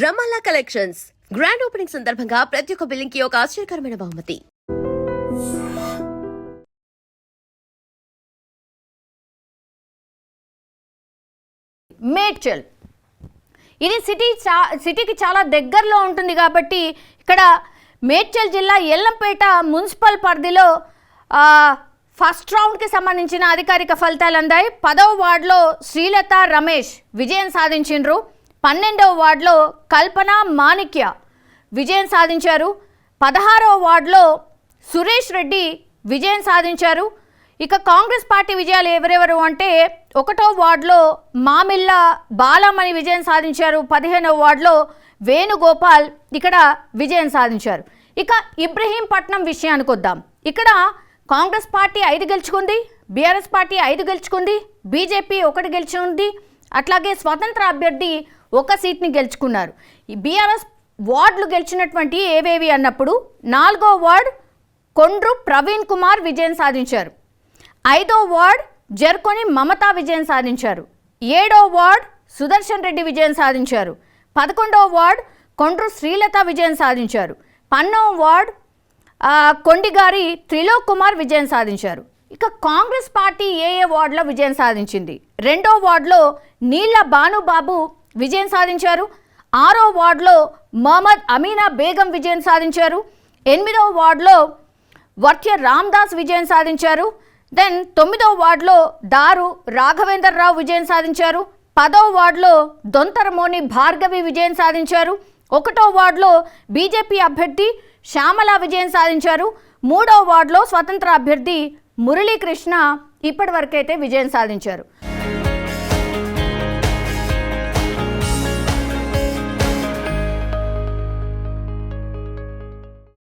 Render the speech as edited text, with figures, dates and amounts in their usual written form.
రమాలా collections grand opening సందర్భంగా ప్రతి ఒక్క బిల్లింగ్ కి ఒక ఆశ్చర్యకరమైన బహుమతి. మేడ్చల్ ఇది సిటీకి చాలా దగ్గరలో ఉంటుంది కాబట్టి ఇక్కడ మేడ్చల్ జిల్లా ఎల్లంపేట మున్సిపల్ పరిధిలో ఫస్ట్ రౌండ్కి సంబంధించిన అధికారిక ఫలితాలు అందాయి. 10వ వార్డులో శ్రీలత రమేష్ విజయం సాధించిండ్రు. 12వ వార్డులో కల్పన మాణిక్య విజయం సాధించారు. 16వ వార్డులో సురేష్ రెడ్డి విజయం సాధించారు. ఇక కాంగ్రెస్ పార్టీ విజయాలు ఎవరెవరు అంటే 1వ వార్డులో మామిళ్ళ బాలమణి విజయం సాధించారు. 15వ వార్డులో వేణుగోపాల్ ఇక్కడ విజయం సాధించారు. ఇక ఇబ్రహీంపట్నం విషయానికి వద్దాం. ఇక్కడ కాంగ్రెస్ పార్టీ 5 గెలుచుకుంది, బీఆర్ఎస్ పార్టీ 5 గెలుచుకుంది, బీజేపీ 1 గెలుచుకుంది, అట్లాగే స్వతంత్ర అభ్యర్థి 1 సీట్ని గెలుచుకున్నారు. ఈ బీఆర్ఎస్ వార్డులు గెలిచినటువంటి ఏవేవి అన్నప్పుడు 4వ వార్డ్ కొండ్రు ప్రవీణ్ కుమార్ విజయం సాధించారు. 5వ వార్డ్ జర్కొని మమతా విజయం సాధించారు. 7వ వార్డ్ సుదర్శన్ రెడ్డి విజయం సాధించారు. 11వ వార్డ్ కొండ్రు శ్రీలత విజయం సాధించారు. 12వ వార్డ్ కొండిగారి త్రిలోక్ కుమార్ విజయం సాధించారు. ఇక కాంగ్రెస్ పార్టీ ఏ వార్డులో విజయం సాధించింది? 2వ వార్డులో నీళ్ల భానుబాబు విజయం సాధించారు. 6వ వార్డులో మహమ్మద్ అమీనా బేగం విజయం సాధించారు. 8వ వార్డులో వర్త్య రామ్దాస్ విజయం సాధించారు. దెన్ 9వ వార్డులో దారు రాఘవేందర్ రావు విజయం సాధించారు. 10వ వార్డులో దొంతరమోని భార్గవి విజయం సాధించారు. 1వ వార్డులో బీజేపీ అభ్యర్థి శ్యామల విజయం సాధించారు. 3వ వార్డులో స్వతంత్ర అభ్యర్థి మురళీకృష్ణ ఇప్పటివరకైతే విజయం సాధించారు.